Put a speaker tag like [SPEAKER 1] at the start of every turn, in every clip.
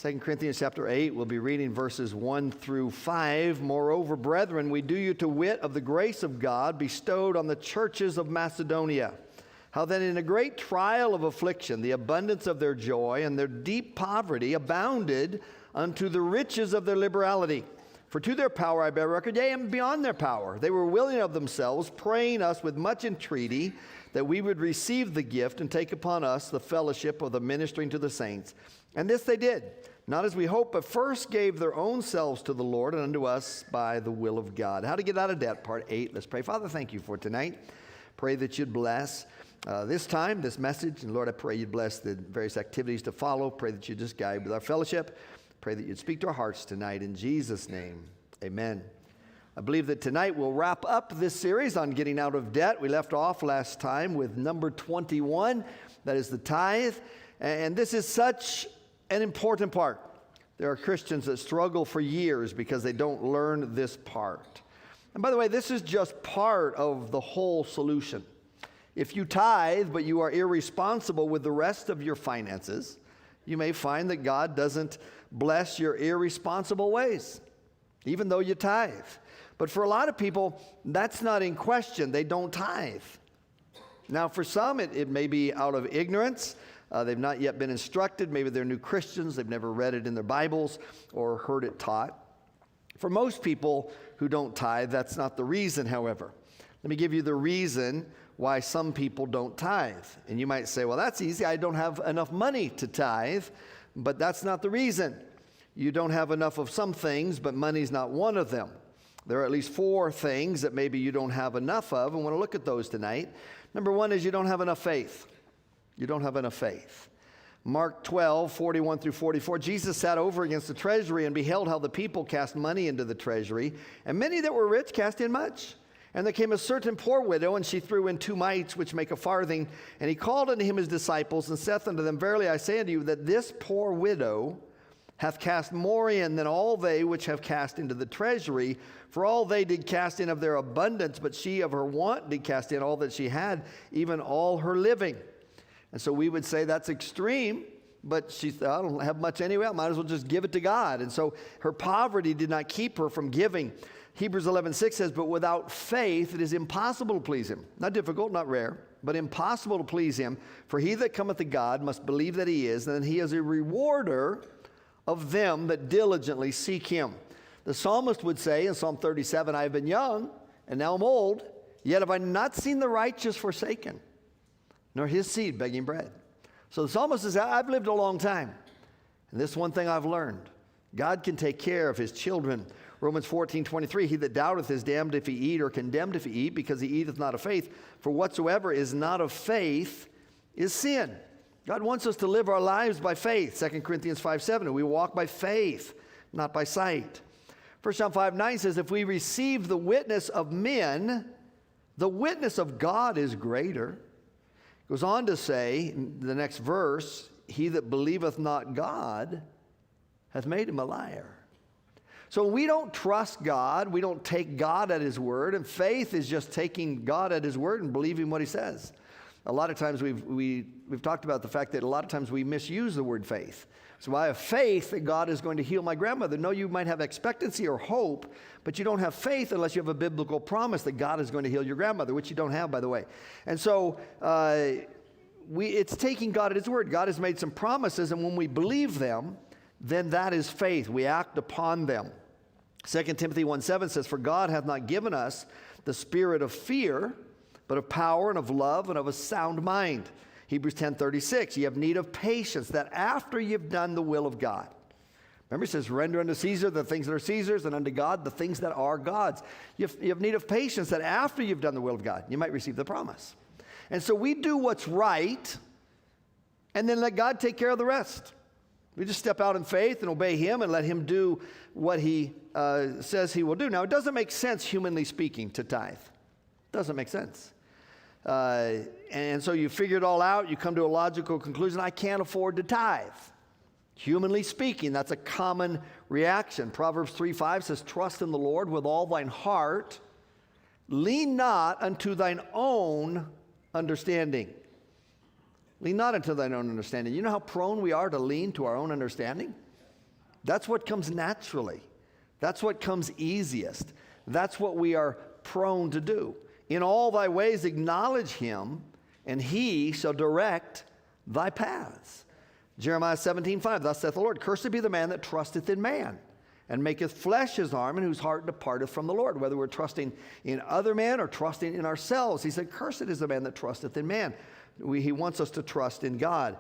[SPEAKER 1] 2 Corinthians chapter 8, we'll be reading verses 1 through 5. Moreover, brethren, we do you to wit of the grace of God bestowed on the churches of Macedonia, how that in a great trial of affliction, the abundance of their joy and their deep poverty abounded unto the riches of their liberality. For to their power I bear record, yea, and beyond their power. They were willing of themselves, praying us with much entreaty, that we would receive the gift and take upon us the fellowship of the ministering to the saints. And this they did, not as we hoped, but first gave their own selves to the Lord and unto us by the will of God. How to get out of debt, part 8. Let's pray. Father, thank you for tonight. Pray that you'd bless this time, this message. And Lord, I pray you'd bless the various activities to follow. Pray that you'd just guide with our fellowship. Pray that you'd speak to our hearts tonight. In Jesus' name, amen. I believe that tonight we'll wrap up this series on getting out of debt. We left off last time with number 21. That is the tithe. And this is such an important part. There are Christians that struggle for years because they don't learn this part. And by the way, this is just part of the whole solution. If you tithe, but you are irresponsible with the rest of your finances, you may find that God doesn't bless your irresponsible ways, even though you tithe. But for a lot of people, that's not in question. They don't tithe. Now, for some, it may be out of ignorance. They've not yet been instructed. Maybe they're new Christians. They've never read it in their Bibles or heard it taught. For most people who don't tithe, that's not the reason, however. Let me give you the reason why some people don't tithe. And you might say, well, that's easy. I don't have enough money to tithe. But that's not the reason. You don't have enough of some things, but money's not one of them. There are at least 4 things that maybe you don't have enough of, and I want to look at those tonight. Number 1 is you don't have enough faith. You don't have enough faith. Mark 12, 41 through 44, Jesus sat over against the treasury and beheld how the people cast money into the treasury, and many that were rich cast in much. And there came a certain poor widow, and she threw in 2 mites, which make a farthing. And he called unto him his disciples, and saith unto them, Verily I say unto you, that this poor widow hath cast more in than all they which have cast into the treasury. For all they did cast in of their abundance, but she of her want did cast in all that she had, even all her living. And so we would say that's extreme, but she thought, I don't have much anyway, I might as well just give it to God. And so her poverty did not keep her from giving. Hebrews 11:6 says, but without faith it is impossible to please him. Not difficult, not rare, but impossible to please him. For he that cometh to God must believe that he is, and that he is a rewarder of them that diligently seek him. The psalmist would say in Psalm 37, I have been young, and now I'm old, yet have I not seen the righteous forsaken, nor his seed begging bread. So the psalmist says, I've lived a long time, and this one thing I've learned, God can take care of his children. Romans 14:23, he that doubteth is damned if he eat, or condemned if he eat, because he eateth not of faith. For whatsoever is not of faith is sin. God wants us to live our lives by faith. 2 Corinthians 5:7, we walk by faith, not by sight. 1 John 5:9 says, if we receive the witness of men, the witness of God is greater. It goes on to say, in the next verse, he that believeth not God hath made him a liar. So we don't trust God. We don't take God at his word. And faith is just taking God at his word and believing what he says. A lot of times we've talked about the fact that a lot of times we misuse the word faith. So I have faith that God is going to heal my grandmother. No, you might have expectancy or hope, but you don't have faith unless you have a biblical promise that God is going to heal your grandmother, which you don't have, by the way. And so it's taking God at his word. God has made some promises, and when we believe them, then that is faith. We act upon them. 2 Timothy 1:7 says, for God hath not given us the spirit of fear, but of power and of love and of a sound mind. Hebrews 10:36, ye have need of patience, that after you've done the will of God. Remember, it says, render unto Caesar the things that are Caesar's, and unto God the things that are God's. You have need of patience, that after you've done the will of God, you might receive the promise. And so we do what's right, and then let God take care of the rest. We just step out in faith and obey him and let him do what he says he will do. Now, it doesn't make sense, humanly speaking, to tithe. It doesn't make sense. And so you figure it all out. You come to a logical conclusion. I can't afford to tithe. Humanly speaking, that's a common reaction. Proverbs 3:5 says, trust in the Lord with all thine heart. Lean not unto thine own understanding. Lean not unto thine own understanding. You know how prone we are to lean to our own understanding? That's what comes naturally. That's what comes easiest. That's what we are prone to do. In all thy ways acknowledge him, and he shall direct thy paths. Jeremiah 17:5, thus saith the Lord, cursed be the man that trusteth in man, and maketh flesh his arm, and whose heart departeth from the Lord. Whether we're trusting in other men or trusting in ourselves, he said, cursed is the man that trusteth in man. He wants us to trust in God.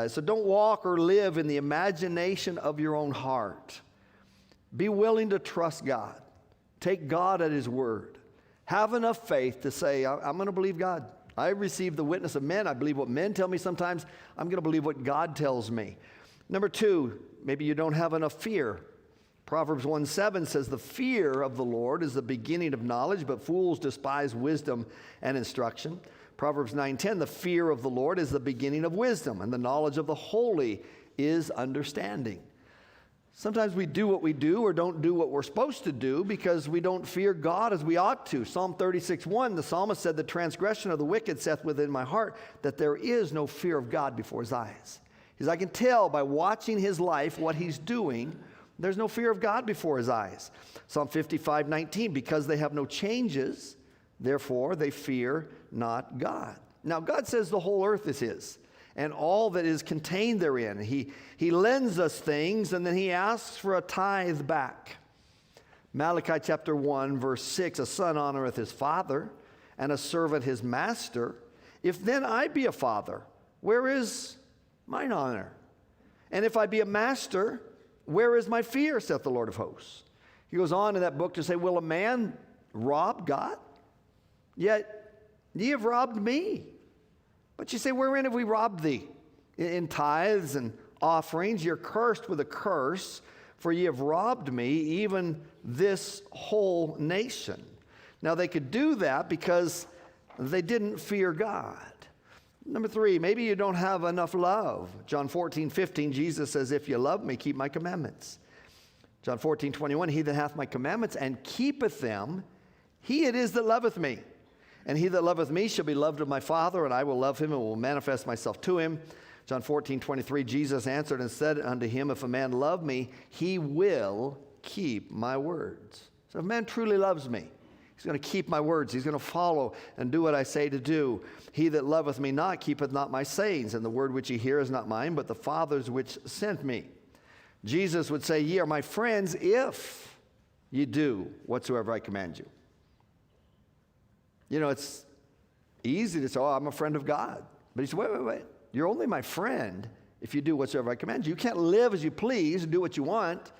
[SPEAKER 1] So don't walk or live in the imagination of your own heart. Be willing to trust God. Take God at his word. Have enough faith to say, I'm going to believe God. I receive the witness of men. I believe what men tell me sometimes. I'm going to believe what God tells me. Number two, maybe you don't have enough fear. Proverbs 1:7 says, the fear of the Lord is the beginning of knowledge, but fools despise wisdom and instruction. Proverbs 9:10, the fear of the Lord is the beginning of wisdom, and the knowledge of the holy is understanding. Sometimes we do what we do or don't do what we're supposed to do because we don't fear God as we ought to. Psalm 36:1, the psalmist said, the transgression of the wicked saith within my heart that there is no fear of God before his eyes. He says, I can tell by watching his life what he's doing. There's no fear of God before his eyes. Psalm 55:19, because they have no changes, therefore they fear not God. Now God says the whole earth is his, and all that is contained therein. He lends us things, and then he asks for a tithe back. Malachi chapter 1, verse 6, a son honoreth his father, and a servant his master. If then I be a father, where is mine honor? And if I be a master, where is my fear, saith the Lord of hosts? He goes on in that book to say, will a man rob God? Yet ye have robbed me. But you say, wherein have we robbed thee? In tithes and offerings. You're cursed with a curse, for ye have robbed me, even this whole nation. Now they could do that because they didn't fear God. Number three, maybe you don't have enough love. John 14:15, Jesus says, if you love me, keep my commandments. John 14:21, he that hath my commandments and keepeth them, he it is that loveth me. And he that loveth me shall be loved of my Father, and I will love him and will manifest myself to him. John 14:23, Jesus answered and said unto him, if a man love me, he will keep my words. So if a man truly loves me, he's going to keep my words. He's going to follow and do what I say to do. He that loveth me not keepeth not my sayings, and the word which ye hear is not mine, but the Father's which sent me. Jesus would say, ye are my friends if ye do whatsoever I command you. You know, it's easy to say, oh, I'm a friend of God. But he said, wait. You're only my friend if you do whatsoever I command you. You can't live as you please and do what you want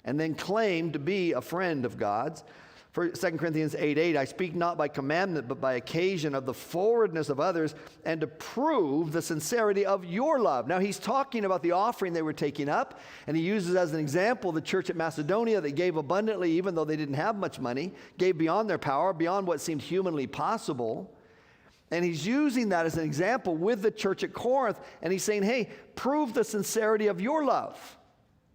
[SPEAKER 1] and then claim to be a friend of God's. For 2 Corinthians 8:8, I speak not by commandment, but by occasion of the forwardness of others, and to prove the sincerity of your love. Now, he's talking about the offering they were taking up, and he uses as an example the church at Macedonia that gave abundantly, even though they didn't have much money, gave beyond their power, beyond what seemed humanly possible. And he's using that as an example with the church at Corinth, and he's saying, hey, prove the sincerity of your love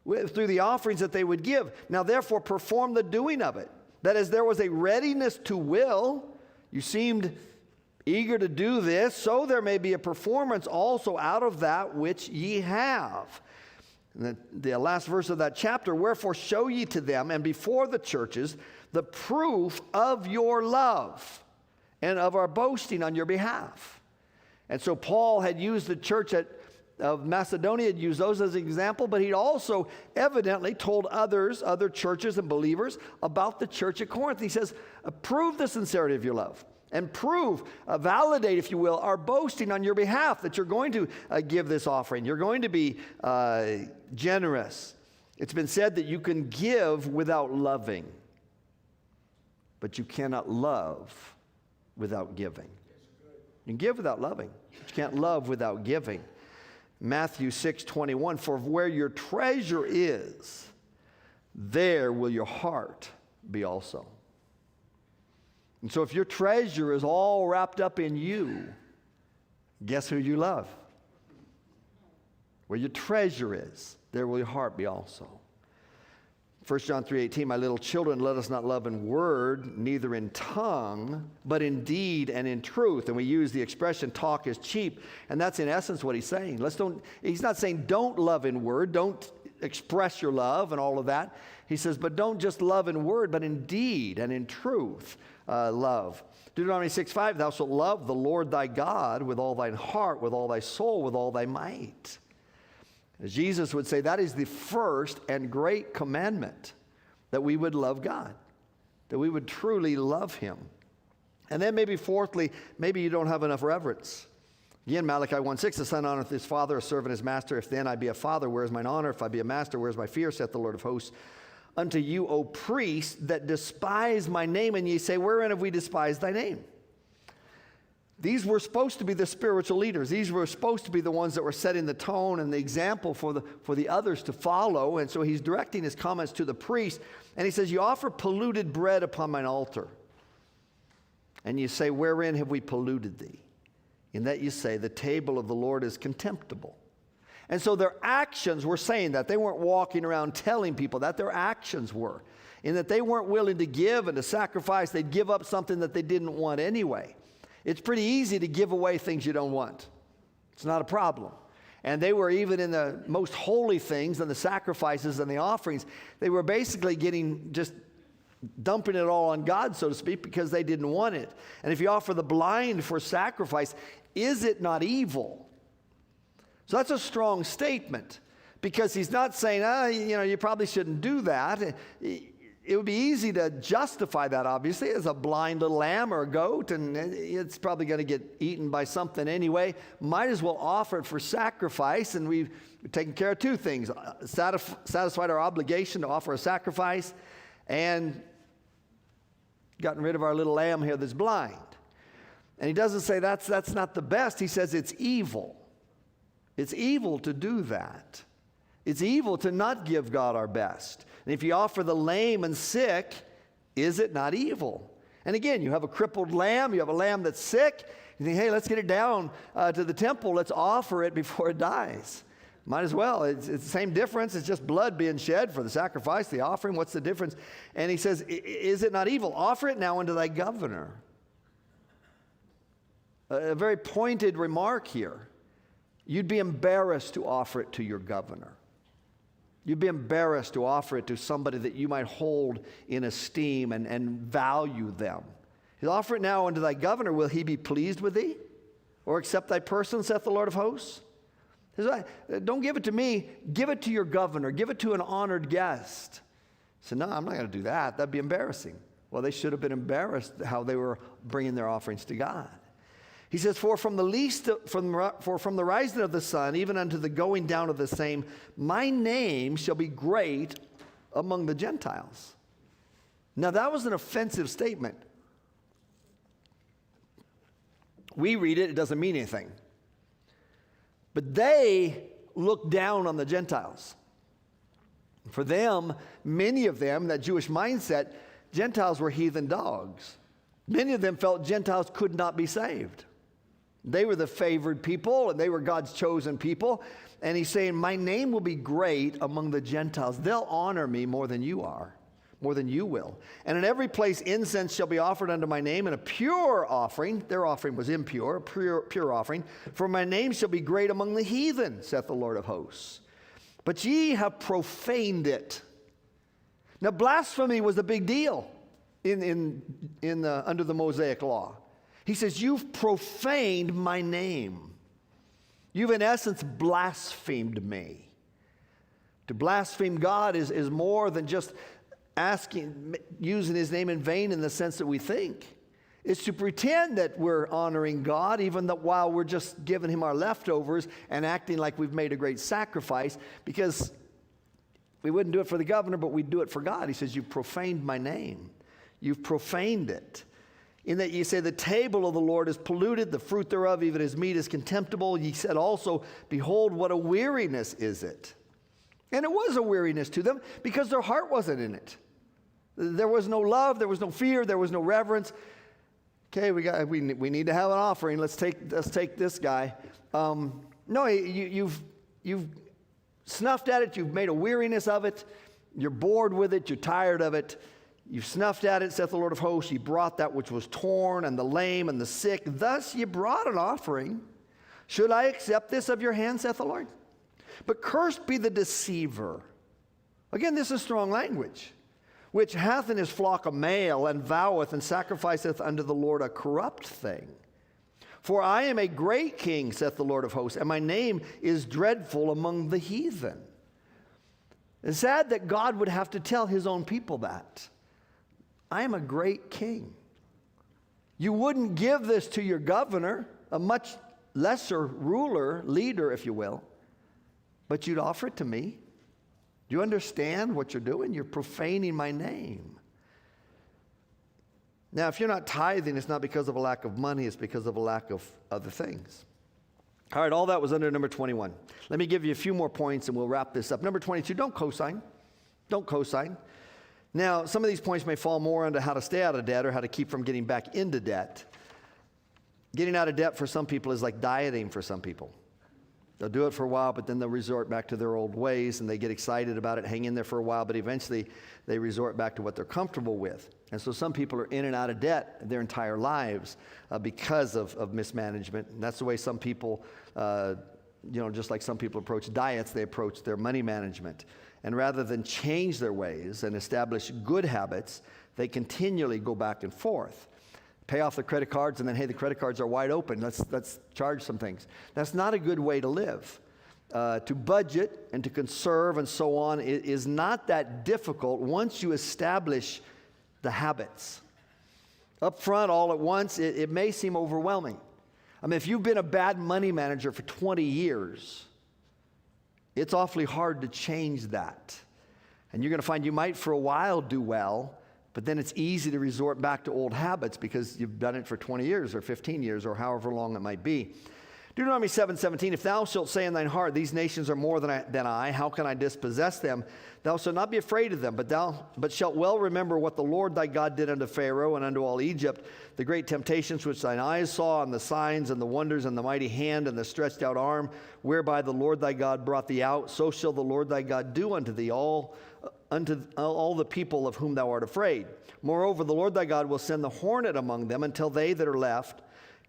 [SPEAKER 1] through the offerings that they would give. Now, therefore, perform the doing of it. That is, there was a readiness to will. You seemed eager to do this, so there may be a performance also out of that which ye have. And the last verse of that chapter, wherefore show ye to them and before the churches the proof of your love and of our boasting on your behalf. And so Paul had used the church of Macedonia, had used those as an example, but he'd also evidently told other churches and believers about the church at Corinth. He says, prove the sincerity of your love and validate, if you will, our boasting on your behalf, that you're going to give this offering. You're going to be generous. It's been said that you can give without loving, but you cannot love without giving. You can give without loving, but you can't love without giving. Matthew 6:21, for where your treasure is, there will your heart be also. And so if your treasure is all wrapped up in you, guess who you love? Where your treasure is, there will your heart be also. 1 John 3:18, my little children, let us not love in word, neither in tongue, but in deed and in truth. And we use the expression, talk is cheap. And that's in essence what he's saying. He's not saying don't love in word, don't express your love and all of that. He says, but don't just love in word, but in deed and in truth love. Deuteronomy 6:5, thou shalt love the Lord thy God with all thine heart, with all thy soul, with all thy might. As Jesus would say, that is the first and great commandment, that we would love God, that we would truly love him. And then maybe fourthly, maybe you don't have enough reverence. Again, Malachi 1:6, the son honoreth his father, a servant his master. If then I be a father, where is mine honor? If I be a master, where is my fear, saith the Lord of hosts. Unto you, O priests, that despise my name. And ye say, wherein have we despised thy name? These were supposed to be the spiritual leaders. These were supposed to be the ones that were setting the tone and the example for the others to follow. And so he's directing his comments to the priests. And he says, you offer polluted bread upon mine altar. And you say, wherein have we polluted thee? In that you say, the table of the Lord is contemptible. And so their actions were saying that. They weren't walking around telling people that. Their actions were. In that they weren't willing to give and to sacrifice. They'd give up something that they didn't want anyway. It's pretty easy to give away things you don't want. It's not a problem. And they were even in the most holy things and the sacrifices and the offerings. They were basically dumping it all on God, so to speak, because they didn't want it. And if you offer the blind for sacrifice, is it not evil? So that's a strong statement, because he's not saying, you probably shouldn't do that. It would be easy to justify that, obviously, as a blind little lamb or a goat, and it's probably going to get eaten by something anyway. Might as well offer it for sacrifice, and we've taken care of two things. Satisfied our obligation to offer a sacrifice, and gotten rid of our little lamb here that's blind. And he doesn't say that's not the best. He says it's evil. It's evil to do that. It's evil to not give God our best. And if you offer the lame and sick, is it not evil? And again, you have a crippled lamb, you have a lamb that's sick, you think, hey, let's get it down to the temple, let's offer it before it dies. Might as well. It's the same difference. It's just blood being shed for the sacrifice, the offering. What's the difference? And he says, is it not evil? Offer it now unto thy governor. A very pointed remark here. You'd be embarrassed to offer it to your governor. You'd be embarrassed to offer it to somebody that you might hold in esteem and value them. He'll offer it now unto thy governor. Will he be pleased with thee? Or accept thy person, saith the Lord of hosts? He says, don't give it to me. Give it to your governor. Give it to an honored guest. He said, no, I'm not going to do that. That'd be embarrassing. Well, they should have been embarrassed how they were bringing their offerings to God. He says, for from the rising of the sun, even unto the going down of the same, my name shall be great among the Gentiles. Now, that was an offensive statement. We read it, it doesn't mean anything. But they looked down on the Gentiles. For them, many of them, that Jewish mindset, Gentiles were heathen dogs. Many of them felt Gentiles could not be saved. They were the favored people, and they were God's chosen people. And he's saying, my name will be great among the Gentiles. They'll honor me more than you are, more than you will. And in every place incense shall be offered unto my name, and a pure offering. Their offering was impure, a pure offering. For my name shall be great among the heathen, saith the Lord of hosts. But ye have profaned it. Now, blasphemy was a big deal under the Mosaic law. He says, you've profaned my name. You've, in essence, blasphemed me. To blaspheme God is more than just using his name in vain in the sense that we think. It's to pretend that we're honoring God, even while we're just giving him our leftovers and acting like we've made a great sacrifice, because we wouldn't do it for the governor, but we'd do it for God. He says, you've profaned my name. You've profaned it. In that ye say, the table of the Lord is polluted, the fruit thereof, even his meat, is contemptible. Ye said also, behold, what a weariness is it. And it was a weariness to them, because their heart wasn't in it. There was no love, there was no fear, there was no reverence. Okay, we need to have an offering. Let's take this guy. No, you've snuffed at it. You've made a weariness of it. You're bored with it. You're tired of it. You've snuffed at it, saith the Lord of hosts. Ye brought that which was torn, and the lame, and the sick. Thus ye brought an offering. Should I accept this of your hand, saith the Lord? But cursed be the deceiver. Again, this is strong language. Which hath in his flock a male, and voweth and sacrificeth unto the Lord a corrupt thing. For I am a great king, saith the Lord of hosts, and my name is dreadful among the heathen. It's sad that God would have to tell his own people that. I am a great king. You wouldn't give this to your governor, a much lesser ruler, leader, if you will, but you'd offer it to me. Do you understand what you're doing? You're profaning my name. Now, if you're not tithing, it's not because of a lack of money, it's because of a lack of other things. All right, all that was under number 21. Let me give you a few more points and we'll wrap this up. Number 22, don't cosign. Don't cosign. Now, some of these points may fall more into how to stay out of debt or how to keep from getting back into debt. Getting out of debt for some people is like dieting for some people. They'll do it for a while, but then they'll resort back to their old ways, and they get excited about it, hang in there for a while, but eventually they resort back to what they're comfortable with. And so some people are in and out of debt their entire lives because of mismanagement. And that's the way some people, just like some people approach diets, they approach their money management. And rather than change their ways and establish good habits, they continually go back and forth. Pay off the credit cards, and then, hey, the credit cards are wide open. Let's charge some things. That's not a good way to live. To budget and to conserve and so on is not that difficult once you establish the habits. Up front, all at once, it may seem overwhelming. I mean, if you've been a bad money manager for 20 years, it's awfully hard to change that. And you're going to find you might for a while do well, but then it's easy to resort back to old habits because you've done it for 20 years or 15 years or however long it might be. Deuteronomy 7:17, if thou shalt say in thine heart, these nations are more than I, how can I dispossess them? Thou shalt not be afraid of them, but shalt well remember what the Lord thy God did unto Pharaoh and unto all Egypt, the great temptations which thine eyes saw, and the signs and the wonders and the mighty hand and the stretched out arm, whereby the Lord thy God brought thee out. So shall the Lord thy God do unto thee unto all the people of whom thou art afraid. Moreover, the Lord thy God will send the hornet among them until they that are left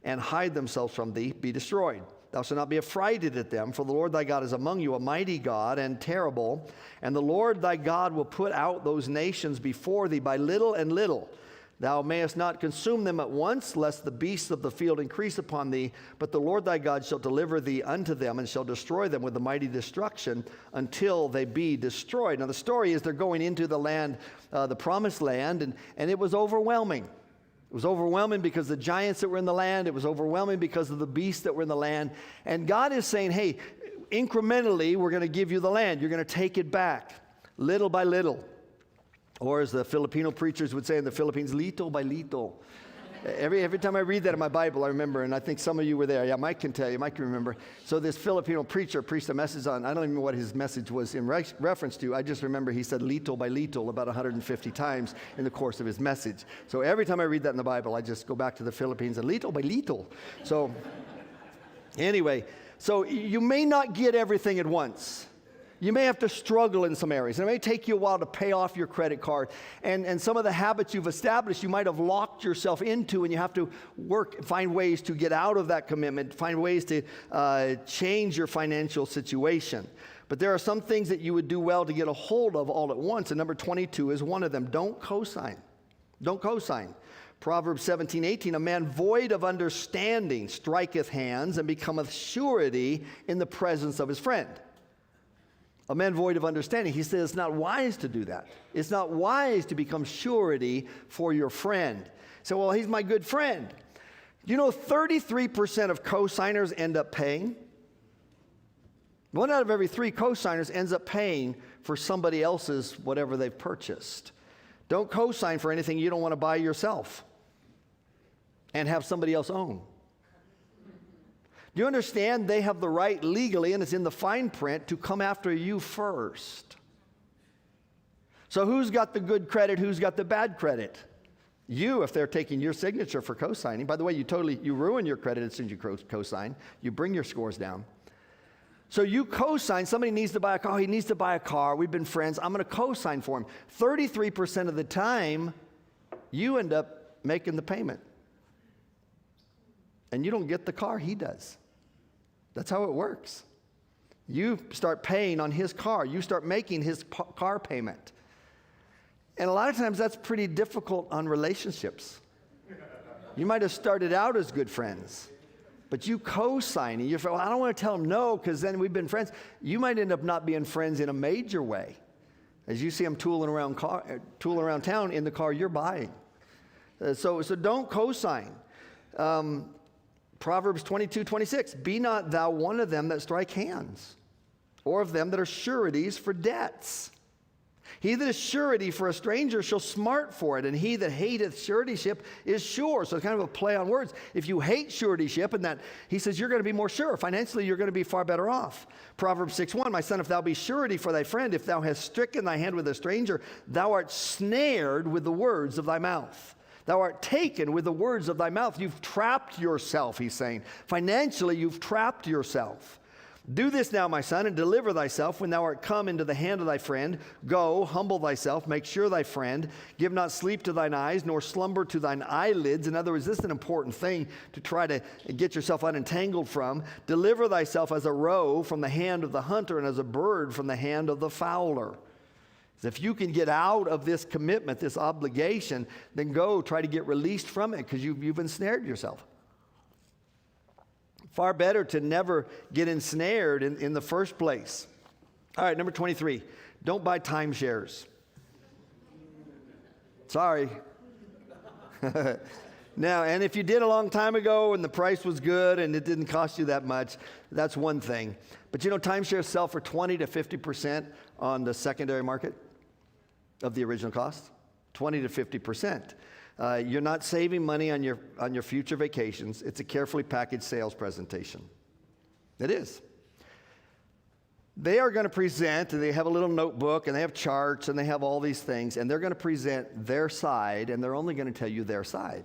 [SPEAKER 1] and hide themselves from thee be destroyed. Thou shalt not be affrighted at them, for the Lord thy God is among you, a mighty God and terrible. And the Lord thy God will put out those nations before thee by little and little. Thou mayest not consume them at once, lest the beasts of the field increase upon thee. But the Lord thy God shall deliver thee unto them, and shall destroy them with a mighty destruction until they be destroyed. Now the story is they're going into the land, the promised land, and it was overwhelming. It was overwhelming because of the giants that were in the land. It was overwhelming because of the beasts that were in the land. And God is saying, hey, incrementally, we're going to give you the land. You're going to take it back, little by little. Or as the Filipino preachers would say in the Philippines, lito by lito. Every time I read that in my Bible, I remember, and I think some of you were there. Yeah, Mike can tell you. Mike can remember. So this Filipino preacher preached a message on, I don't even know what his message was in reference to. I just remember he said little by little about 150 times in the course of his message. So every time I read that in the Bible, I just go back to the Philippines and little by little. So anyway, so you may not get everything at once. You may have to struggle in some areas. It may take you a while to pay off your credit card. And some of the habits you've established, you might have locked yourself into, and you have to find ways to get out of that commitment, find ways to change your financial situation. But there are some things that you would do well to get a hold of all at once, and number 22 is one of them. Don't cosign. Don't cosign. Proverbs 17:18, a man void of understanding striketh hands and becometh surety in the presence of his friend. A man void of understanding. He says it's not wise to do that. It's not wise to become surety for your friend. So, well, he's my good friend. You know, 33% of co-signers end up paying. 1 out of every 3 co-signers ends up paying for somebody else's whatever they've purchased. Don't co-sign for anything you don't want to buy yourself and have somebody else own. Do you understand they have the right legally, and it's in the fine print, to come after you first? So who's got the good credit? Who's got the bad credit? You, if they're taking your signature for co-signing. By the way, you ruin your credit as soon as you co-sign. You bring your scores down. So you co-sign. Somebody needs to buy a car. Oh, he needs to buy a car. We've been friends. I'm going to co-sign for him. 33% of the time, you end up making the payment. And you don't get the car, he does. That's how it works. You start paying on his car. You start making his car payment. And a lot of times that's pretty difficult on relationships. You might have started out as good friends, but you co-signing. You're, well, I don't want to tell him no because then we've been friends. You might end up not being friends in a major way. As you see him tooling around town in the car you're buying. So don't co-sign. Proverbs 22:26, be not thou one of them that strike hands, or of them that are sureties for debts. He that is surety for a stranger shall smart for it, and he that hateth suretyship is sure. So it's kind of a play on words. If you hate suretyship, and that he says you're going to be more sure. Financially, you're going to be far better off. Proverbs 6:1, my son, if thou be surety for thy friend, if thou hast stricken thy hand with a stranger, thou art snared with the words of thy mouth. Thou art taken with the words of thy mouth. You've trapped yourself, he's saying. Financially, you've trapped yourself. Do this now, my son, and deliver thyself when thou art come into the hand of thy friend. Go, humble thyself, make sure thy friend. Give not sleep to thine eyes, nor slumber to thine eyelids. In other words, this is an important thing to try to get yourself unentangled from. Deliver thyself as a roe from the hand of the hunter, and as a bird from the hand of the fowler. If you can get out of this commitment, this obligation, then go try to get released from it because you've ensnared yourself. Far better to never get ensnared in the first place. All right, number 23. Don't buy timeshares. Sorry. Now, and if you did a long time ago and the price was good and it didn't cost you that much, that's one thing. But you know, timeshares sell for 20 to 50% on the secondary market of the original cost. 20 to 50%. You're not saving money on your future vacations. It's a carefully packaged sales presentation. It is. They are going to present, and they have a little notebook, and they have charts, and they have all these things, and they're going to present their side, and they're only going to tell you their side.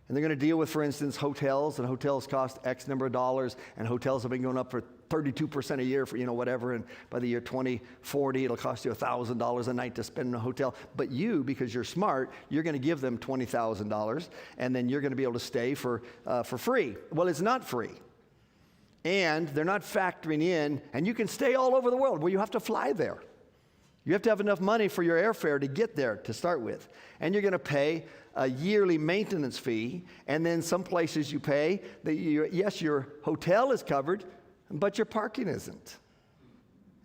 [SPEAKER 1] And they're going to deal with, for instance, hotels, and hotels cost X number of dollars, and hotels have been going up for 32% a year for, whatever, and by the year 2040, it'll cost you $1,000 a night to spend in a hotel. But you, because you're smart, you're going to give them $20,000, and then you're going to be able to stay for free. Well, it's not free. And they're not factoring in, and you can stay all over the world. Well, you have to fly there. You have to have enough money for your airfare to get there to start with. And you're going to pay a yearly maintenance fee, and then some places you pay, yes, your hotel is covered, but your parking isn't.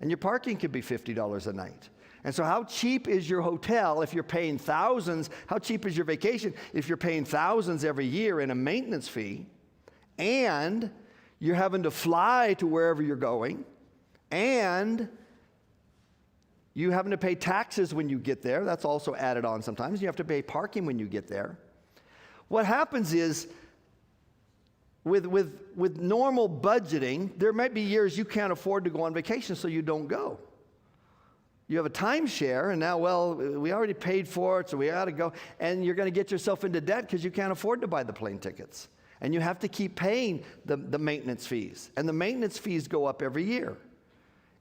[SPEAKER 1] And your parking could be $50 a night. And so how cheap is your hotel if you're paying thousands? How cheap is your vacation if you're paying thousands every year in a maintenance fee, and you're having to fly to wherever you're going, and you having to pay taxes when you get there. That's also added on sometimes. You have to pay parking when you get there. What happens is, with normal budgeting, there might be years you can't afford to go on vacation, so you don't go. You have a timeshare, and now, well, we already paid for it, so we ought to go. And you're going to get yourself into debt because you can't afford to buy the plane tickets. And you have to keep paying the maintenance fees. And the maintenance fees go up every year.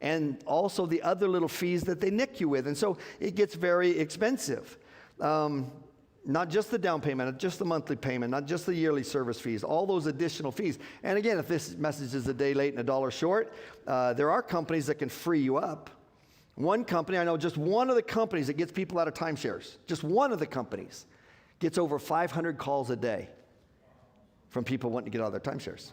[SPEAKER 1] And also the other little fees that they nick you with. And so it gets very expensive. Not just the down payment, not just the monthly payment, not just the yearly service fees, all those additional fees. And again, if this message is a day late and a dollar short, there are companies that can free you up. One company, I know just one of the companies that gets people out of timeshares, just one of the companies, gets over 500 calls a day from people wanting to get out of their timeshares.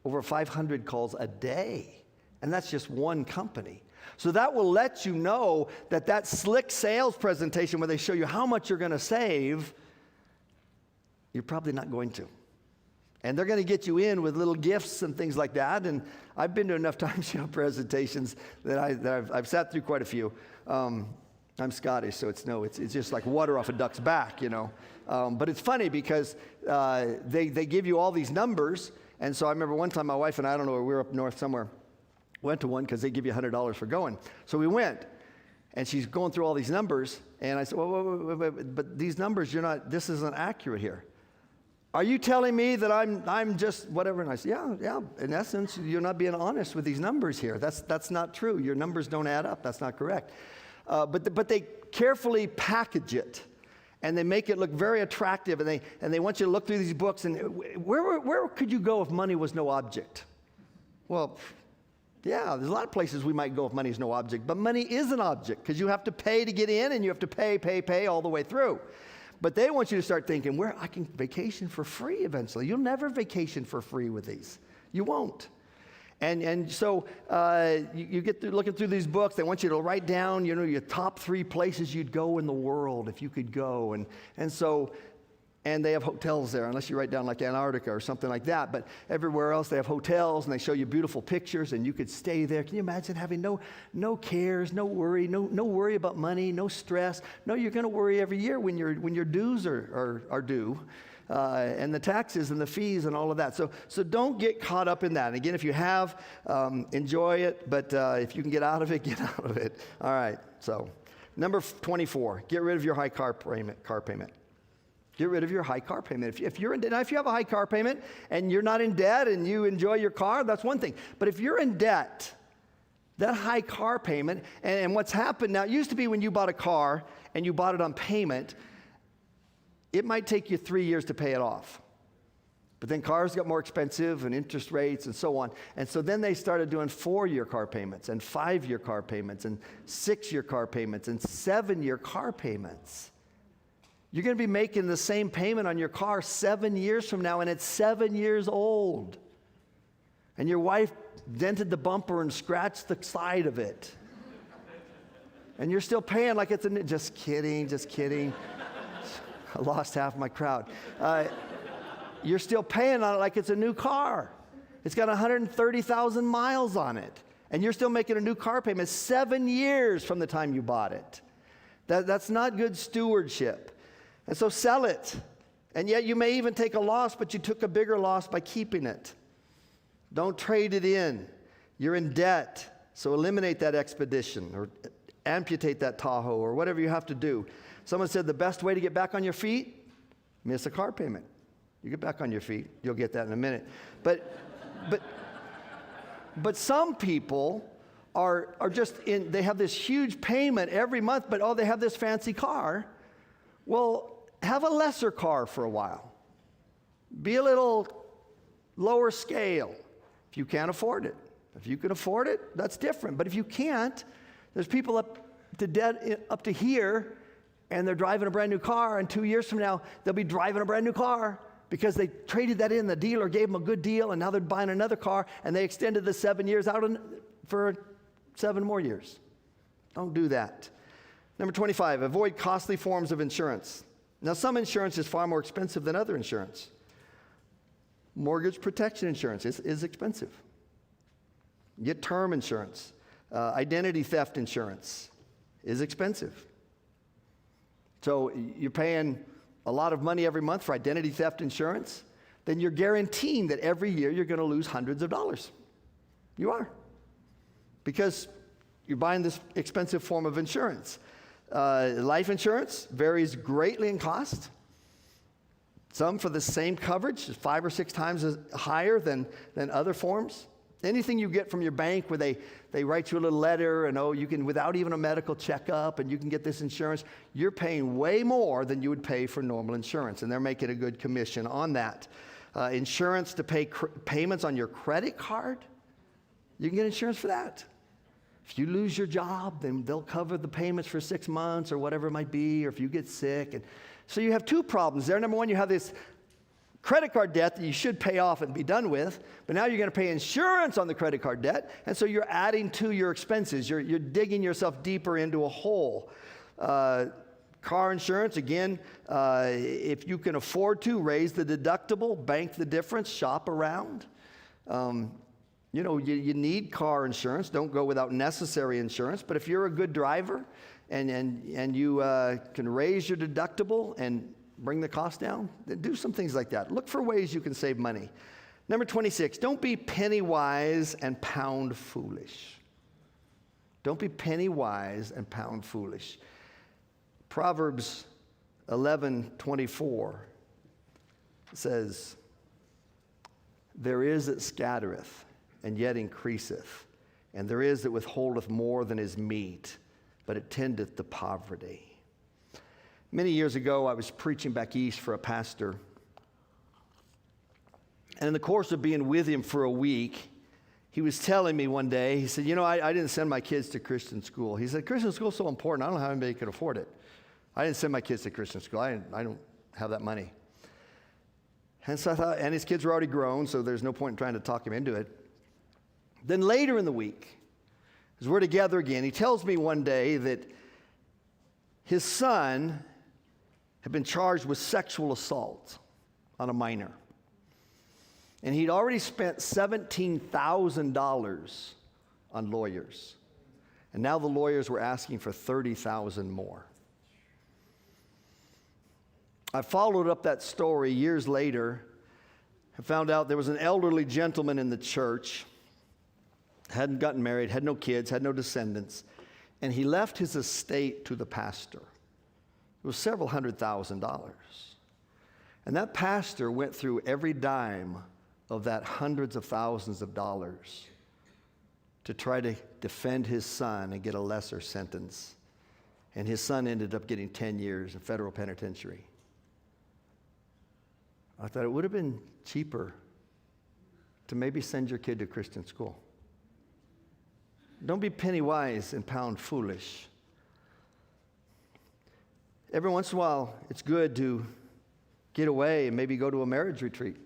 [SPEAKER 1] Over 500 calls a day. And that's just one company. So that will let you know that slick sales presentation where they show you how much you're going to save, you're probably not going to. And they're going to get you in with little gifts and things like that. And I've been to enough timeshare presentations that I've sat through quite a few. I'm Scottish, so it's just like water off a duck's back, But it's funny because they give you all these numbers. And so I remember one time my wife and I don't know where we were up north somewhere, went to one because they give you $100 for going. So we went, and she's going through all these numbers, and I said, wait, but these numbers, this isn't accurate here. Are you telling me that I'm just whatever? And I said, yeah. In essence, you're not being honest with these numbers here. That's not true. Your numbers don't add up. That's not correct. But they carefully package it, and they make it look very attractive, and they want you to look through these books. And where could you go if money was no object? Well, Yeah, there's a lot of places we might go if money is no object, but money is an object because you have to pay to get in and you have to pay all the way through. But they want you to start thinking, where I can vacation for free eventually. You'll never vacation for free with these. You won't. And so you get through looking through these books. They want you to write down, your top 3 places you'd go in the world if you could go. And they have hotels there, unless you write down like Antarctica or something like that. But everywhere else they have hotels, and they show you beautiful pictures, and you could stay there. Can you imagine having no cares, no worry, no worry about money, no stress? No, you're going to worry every year when your dues are due, and the taxes and the fees and all of that. So don't get caught up in that. And again, if you have, enjoy it. But if you can get out of it, get out of it. All right. So number 24, get rid of your high car payment. Get rid of your high car payment. If you're in debt, now if you have a high car payment and you're not in debt and you enjoy your car, that's one thing. But if you're in debt, that high car payment, and what's happened now, it used to be when you bought a car and you bought it on payment, it might take you 3 years to pay it off. But then cars got more expensive and interest rates and so on. And so then they started doing 4-year car payments and 5-year car payments and 6-year car payments and 7-year car payments. You're going to be making the same payment on your car 7 years from now, and it's 7 years old. And your wife dented the bumper and scratched the side of it. And you're still paying like it's just kidding. I lost half my crowd. You're still paying on it like it's a new car. It's got 130,000 miles on it. And you're still making a new car payment 7 years from the time you bought it. That's not good stewardship. And so sell it. And yet you may even take a loss, but you took a bigger loss by keeping it. Don't trade it in. You're in debt. So eliminate that expedition or amputate that Tahoe or whatever you have to do. Someone said the best way to get back on your feet, miss a car payment. You get back on your feet. You'll get that in a minute. But some people are just in, they have this huge payment every month, but they have this fancy car. Well, have a lesser car for a while. Be a little lower scale if you can't afford it. If you can afford it, that's different. But if you can't, there's people up to here, and they're driving a brand new car, and 2 years from now, they'll be driving a brand new car because they traded that in. The dealer gave them a good deal, and now they're buying another car, and they extended the 7 years out for 7 more years. Don't do that. Number 25, avoid costly forms of insurance. Now, some insurance is far more expensive than other insurance. Mortgage protection insurance is expensive. Get term insurance. Identity theft insurance is expensive. So you're paying a lot of money every month for identity theft insurance, then you're guaranteeing that every year you're going to lose hundreds of dollars. You are. Because you're buying this expensive form of insurance. Life insurance varies greatly in cost. Some for the same coverage is 5 or 6 times higher than other forms. Anything you get from your bank where they write you a little letter and you can, without even a medical checkup, and you can get this insurance, you're paying way more than you would pay for normal insurance, and they're making a good commission on that. Insurance to pay payments on your credit card, you can get insurance for that. If you lose your job, then they'll cover the payments for 6 months or whatever it might be, or if you get sick. And so you have 2 problems there. Number one, you have this credit card debt that you should pay off and be done with, but now you're going to pay insurance on the credit card debt, and so you're adding to your expenses. You're digging yourself deeper into a hole. Car insurance, again, if you can afford to, raise the deductible, bank the difference, shop around. You need car insurance. Don't go without necessary insurance. But if you're a good driver and you can raise your deductible and bring the cost down, then do some things like that. Look for ways you can save money. Number 26, don't be penny wise and pound foolish. Don't be penny wise and pound foolish. Proverbs 11:24 says, "There is that scattereth, and yet increaseth, and there is that withholdeth more than is meet, but it tendeth to poverty." Many years ago, I was preaching back east for a pastor, and in the course of being with him for a week, He was telling me one day, he said, I didn't send my kids to Christian school. He said, Christian school is so important. I don't know how anybody could afford it. I didn't send my kids to Christian school. I don't have that money. And so I thought, and his kids were already grown, so there's no point in trying to talk him into it. Then later in the week, as we're together again, he tells me one day that his son had been charged with sexual assault on a minor. And he'd already spent $17,000 on lawyers. And now the lawyers were asking for $30,000 more. I followed up that story years later and found out there was an elderly gentleman in the church, hadn't gotten married, had no kids, had no descendants, and he left his estate to the pastor. It was several $100,000. And that pastor went through every dime of that hundreds of thousands of dollars to try to defend his son and get a lesser sentence. And his son ended up getting 10 years in federal penitentiary. I thought it would have been cheaper to maybe send your kid to Christian school. Don't be penny wise and pound foolish. Every once in a while, it's good to get away and maybe go to a marriage retreat.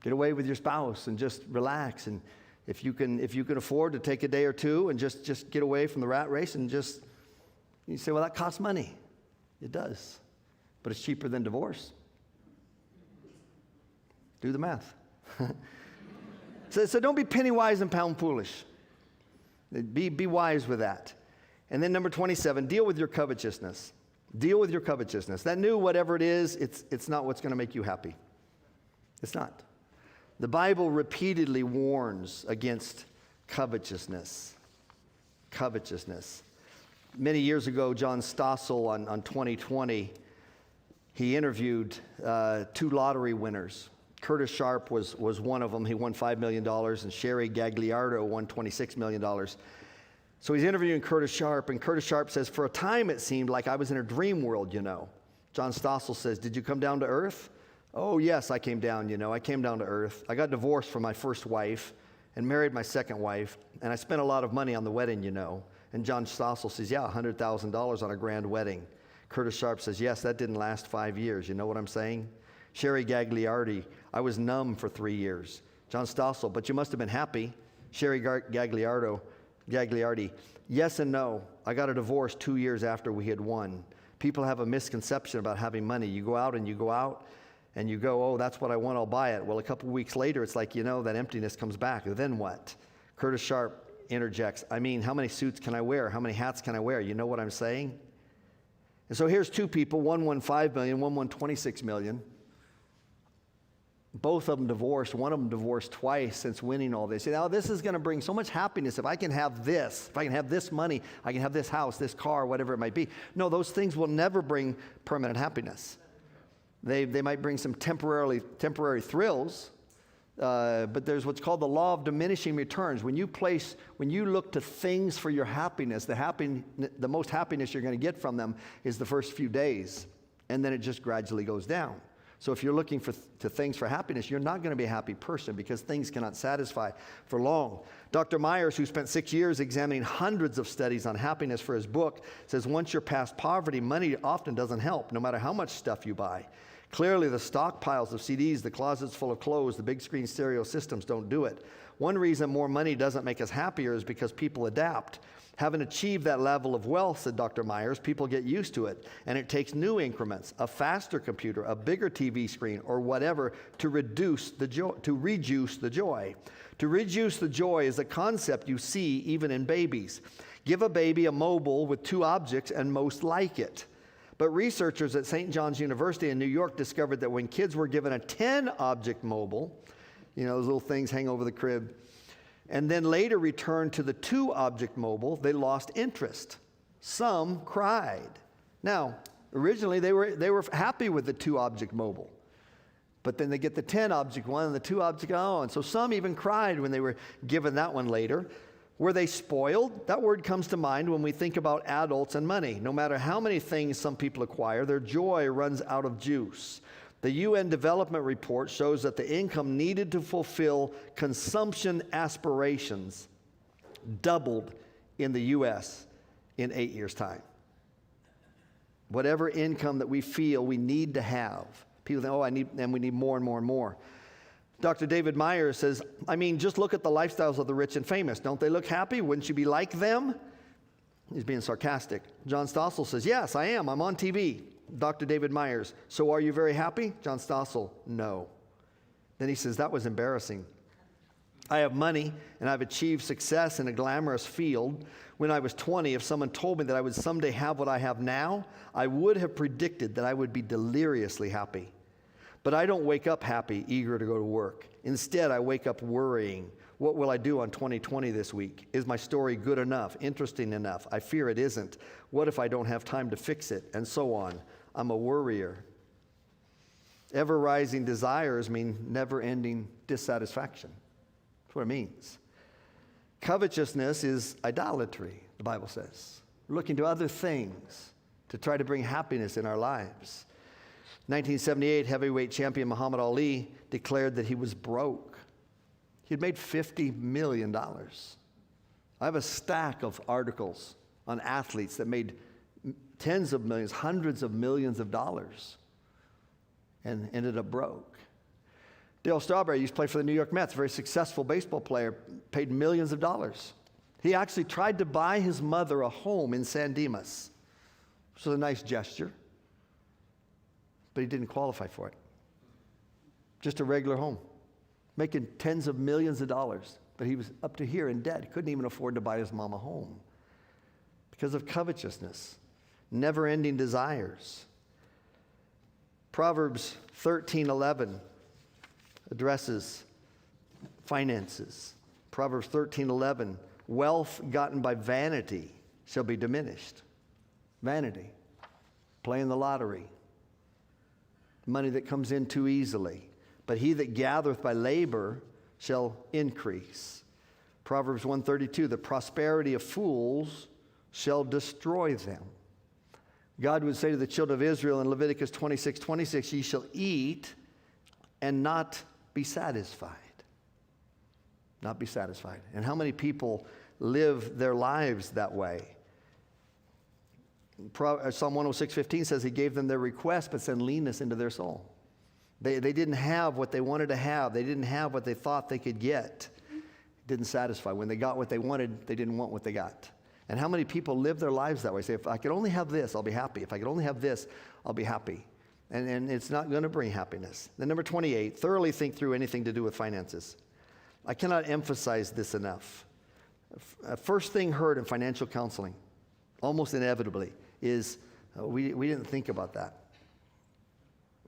[SPEAKER 1] Get away with your spouse and just relax. And if you can afford to take a day or two and just get away from the rat race and just, you say, well, that costs money. It does. But it's cheaper than divorce. Do the math. So don't be penny wise and pound foolish. Be wise with that. And then number 27, deal with your covetousness. Deal with your covetousness. That new whatever it is, it's not what's going to make you happy. It's not. The Bible repeatedly warns against covetousness. Covetousness. Many years ago, John Stossel on 2020, he interviewed 2 lottery winners. Curtis Sharp was one of them. He won $5 million, and Sherry Gagliardo won $26 million. So he's interviewing Curtis Sharp, and Curtis Sharp says, for a time it seemed like I was in a dream world, John Stossel says, did you come down to earth? Oh, yes, I came down, I came down to earth. I got divorced from my first wife and married my second wife, and I spent a lot of money on the wedding, And John Stossel says, yeah, $100,000 on a grand wedding. Curtis Sharp says, yes, that didn't last 5 years. You know what I'm saying? Sherry Gagliardi, I was numb for 3 years. John Stossel, but you must have been happy. Sherry Gagliardi, yes and no. I got a divorce 2 years after we had won. People have a misconception about having money. You go out and you go, oh, that's what I want, I'll buy it. Well, a couple weeks later, it's like, that emptiness comes back. Then what? Curtis Sharp interjects, how many suits can I wear? How many hats can I wear? You know what I'm saying? And so here's 2 people, one won $5 million, one won $26 million. Both of them divorced. One of them divorced twice since winning all this. This is going to bring so much happiness. If I can have this, if I can have this money, I can have this house, this car, whatever it might be. No, those things will never bring permanent happiness. They might bring some temporary thrills, but there's what's called the law of diminishing returns. When you look to things for your happiness, the most happiness you're going to get from them is the first few days, and then it just gradually goes down. So if you're looking to things for happiness, you're not going to be a happy person because things cannot satisfy for long. Dr. Myers, who spent 6 years examining hundreds of studies on happiness for his book, says once you're past poverty, money often doesn't help, no matter how much stuff you buy. Clearly, the stockpiles of CDs, the closets full of clothes, the big screen stereo systems don't do it. One reason more money doesn't make us happier is because people adapt. Having achieved that level of wealth, said Dr. Myers, people get used to it, and it takes new increments, a faster computer, a bigger TV screen, or whatever to reduce the joy. To reduce the joy is a concept you see even in babies. Give a baby a mobile with 2 objects, and most like it. But researchers at St. John's University in New York discovered that when kids were given a 10-object mobile, those little things hang over the crib, and then later returned to the 2-object mobile, they lost interest. Some cried. Now, originally they were happy with the 2-object mobile, but then they get the 10-object one and the 2-object, and so some even cried when they were given that one later. Were they spoiled? That word comes to mind when we think about adults and money. No matter how many things some people acquire, their joy runs out of juice. The UN Development Report shows that the income needed to fulfill consumption aspirations doubled in the U.S. in 8 years' time. Whatever income that we feel we need to have, people think, and we need more and more and more. Dr. David Myers says, just look at the lifestyles of the rich and famous. Don't they look happy? Wouldn't you be like them? He's being sarcastic. John Stossel says, yes, I am. I'm on TV. Dr. David Myers, so are you very happy? John Stossel, no. Then he says, that was embarrassing. I have money and I've achieved success in a glamorous field. When I was 20, if someone told me that I would someday have what I have now, I would have predicted that I would be deliriously happy. But I don't wake up happy, eager to go to work. Instead, I wake up worrying. What will I do on 2020 this week? Is my story good enough, interesting enough? I fear it isn't. What if I don't have time to fix it? And so on. I'm a worrier. Ever-rising desires mean never-ending dissatisfaction. That's what it means. Covetousness is idolatry, the Bible says. We're looking to other things to try to bring happiness in our lives. 1978 heavyweight champion Muhammad Ali declared that he was broke. He had made $50 million. I have a stack of articles on athletes that made tens of millions, hundreds of millions of dollars and ended up broke. Dale Strawberry used to play for the New York Mets, a very successful baseball player, paid millions of dollars. He actually tried to buy his mother a home in San Dimas, which was a nice gesture, but he didn't qualify for it. Just a regular home, making tens of millions of dollars, but he was up to here in debt. He couldn't even afford to buy his mom a home because of covetousness, never-ending desires. Proverbs 13:11 addresses finances. Proverbs 13:11, wealth gotten by vanity shall be diminished. Vanity, playing the lottery, money that comes in too easily. But he that gathereth by labor shall increase. Proverbs 1:32, the prosperity of fools shall destroy them. God would say to the children of Israel in Leviticus 26:26, ye shall eat and not be satisfied. Not be satisfied. And how many people live their lives that way? Psalm 106:15 says he gave them their request, but sent leanness into their soul. They didn't have what they wanted to have. They didn't have what they thought they could get. It didn't satisfy. When they got what they wanted, they didn't want what they got. And how many people live their lives that way? Say, if I could only have this, I'll be happy. If I could only have this, I'll be happy. And it's not going to bring happiness. Then number 28, thoroughly think through anything to do with finances. I cannot emphasize this enough. First thing heard in financial counseling, almost inevitably, is we didn't think about that.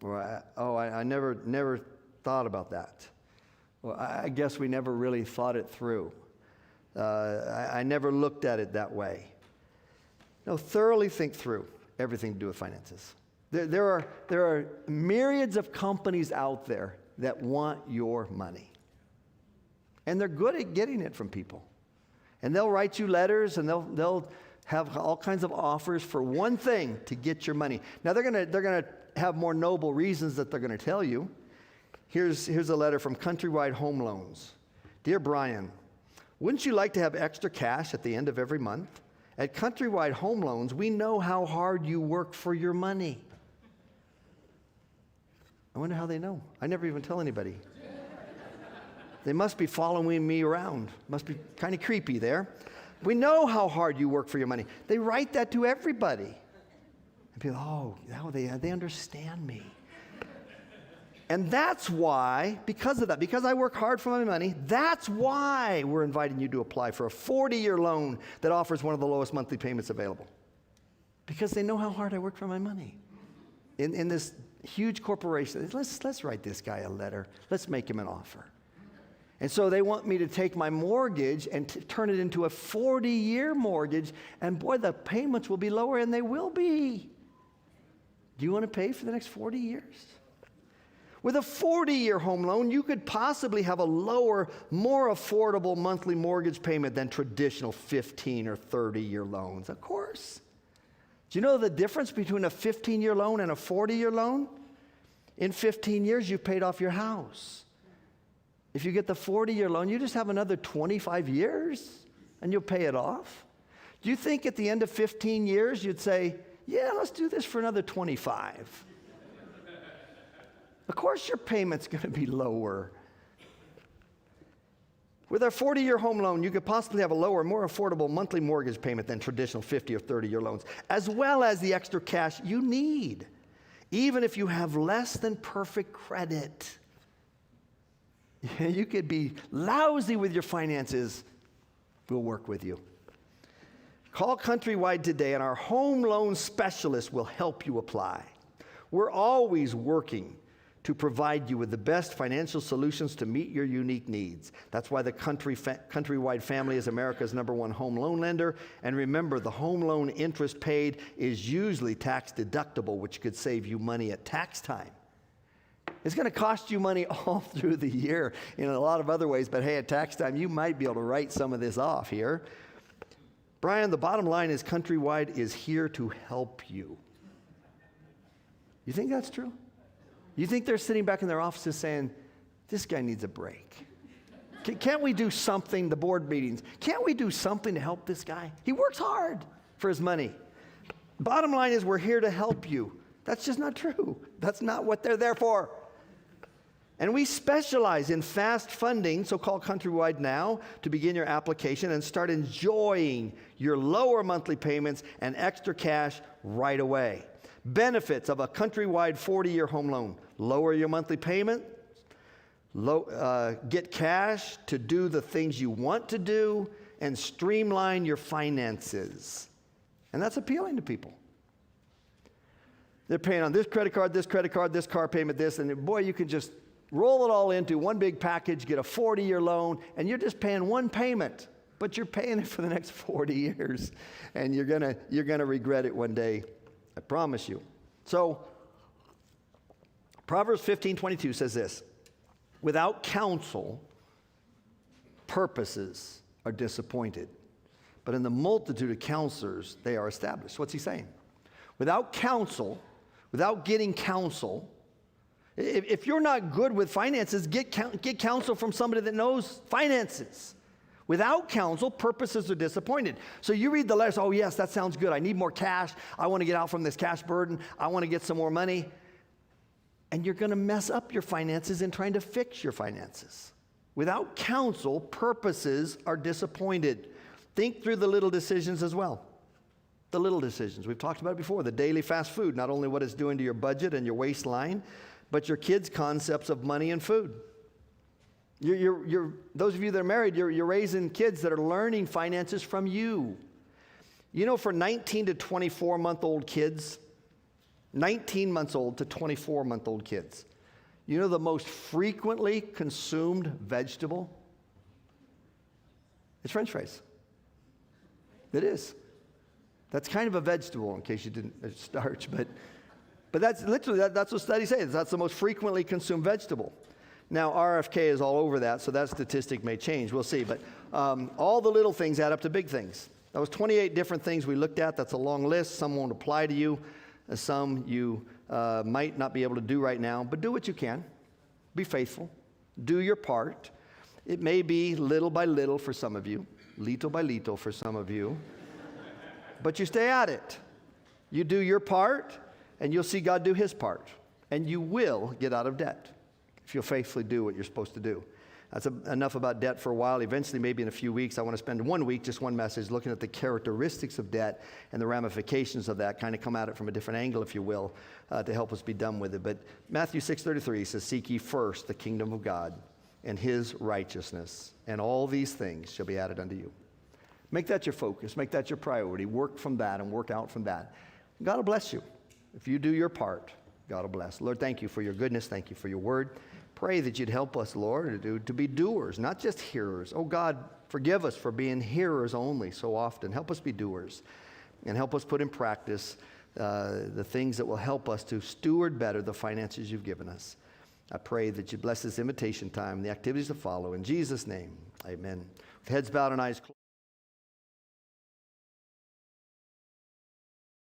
[SPEAKER 1] Or I never thought about that. Well, I guess we never really thought it through. I never looked at it that way. No, thoroughly think through everything to do with finances. There are myriads of companies out there that want your money. And they're good at getting it from people. And they'll write you letters, and they'll have all kinds of offers for one thing, to get your money. Now they're gonna have more noble reasons that they're gonna tell you. Here's a letter from Countrywide Home Loans. Dear Brian, wouldn't you like to have extra cash at the end of every month? At Countrywide Home Loans, we know how hard you work for your money. I wonder how they know. I never even tell anybody. They must be following me around. Must be kind of creepy there. We know how hard you work for your money. They write that to everybody. And people, now they understand me. And that's why, because of that, because I work hard for my money, that's why we're inviting you to apply for a 40-year loan that offers one of the lowest monthly payments available. Because they know how hard I work for my money. In this huge corporation, let's write this guy a letter. Let's make him an offer. And so they want me to take my mortgage and turn it into a 40-year mortgage, and boy, the payments will be lower, and they will be. Do you want to pay for the next 40 years? With a 40-year home loan, you could possibly have a lower, more affordable monthly mortgage payment than traditional 15 or 30-year loans, of course. Do you know the difference between a 15-year loan and a 40-year loan? In 15 years, you've paid off your house. If you get the 40-year loan, you just have another 25 years and you'll pay it off. Do you think at the end of 15 years you'd say, yeah, let's do this for another 25? Of course your payment's going to be lower. With our 40-year home loan, you could possibly have a lower, more affordable monthly mortgage payment than traditional 50 or 30-year loans, as well as the extra cash you need, even if you have less than perfect credit. You could be lousy with your finances. We'll work with you. Call Countrywide today, and our home loan specialist will help you apply. We're always working to provide you with the best financial solutions to meet your unique needs. That's why the Countrywide family is America's #1 home loan lender. And remember, the home loan interest paid is usually tax deductible, which could save you money at tax time. It's going to cost you money all through the year in a lot of other ways, but hey, at tax time, you might be able to write some of this off here. Brian, the bottom line is Countrywide is here to help you. You think that's true? You think they're sitting back in their offices saying, this guy needs a break? Can't we do something, the board meetings, can't we do something to help this guy? He works hard for his money. Bottom line is we're here to help you. That's just not true. That's not what they're there for. And we specialize in fast funding, so call Countrywide now to begin your application and start enjoying your lower monthly payments and extra cash right away. Benefits of a Countrywide 40-year home loan: lower your monthly payment, get cash to do the things you want to do, and streamline your finances. And that's appealing to people. They're paying on this credit card, this car payment, this, and boy, you can just roll it all into one big package, get a 40-year loan, and you're just paying one payment, but you're paying it for the next 40 years, and you're gonna regret it one day. I promise you. So, Proverbs 15:22 says this: without counsel, purposes are disappointed, but in the multitude of counselors, they are established. What's he saying? Without counsel, without getting counsel, if you're not good with finances, get counsel from somebody that knows finances. Without counsel, purposes are disappointed. So you read the letters, oh yes, that sounds good. I need more cash. I want to get out from this cash burden. I want to get some more money. And you're going to mess up your finances in trying to fix your finances. Without counsel, purposes are disappointed. Think through the little decisions as well. The little decisions. We've talked about it before. The daily fast food, not only what it's doing to your budget and your waistline, but your kids' concepts of money and food. Those of you that are married, you're raising kids that are learning finances from you. You know, for 19 to 24-month-old kids, 19 months old to 24-month-old kids, you know the most frequently consumed vegetable? It's French fries. It is. That's kind of a vegetable, in case you didn't, it's starch, but that's literally, that's what studies say. That's the most frequently consumed vegetable. Now, RFK is all over that, so that statistic may change. We'll see. But all the little things add up to big things. That was 28 different things we looked at. That's a long list. Some won't apply to you. Some you might not be able to do right now. But do what you can. Be faithful. Do your part. It may be little by little for some of you. Little by little for some of you. But you stay at it. You do your part, and you'll see God do his part. And you will get out of debt if you'll faithfully do what you're supposed to do. That's enough about debt for a while. Eventually, maybe in a few weeks, I want to spend 1 week, just one message, looking at the characteristics of debt and the ramifications of that, kind of come at it from a different angle, if you will, to help us be done with it. But Matthew 6:33 says, seek ye first the kingdom of God and his righteousness, and all these things shall be added unto you. Make that your focus. Make that your priority. Work from that and work out from that. God will bless you. If you do your part, God will bless. Lord, thank you for your goodness. Thank you for your word. Pray that you'd help us, Lord, to be doers, not just hearers. Oh, God, forgive us for being hearers only so often. Help us be doers and help us put in practice the things that will help us to steward better the finances you've given us. I pray that you bless this invitation time and the activities to follow. In Jesus' name, amen. With heads bowed and eyes closed.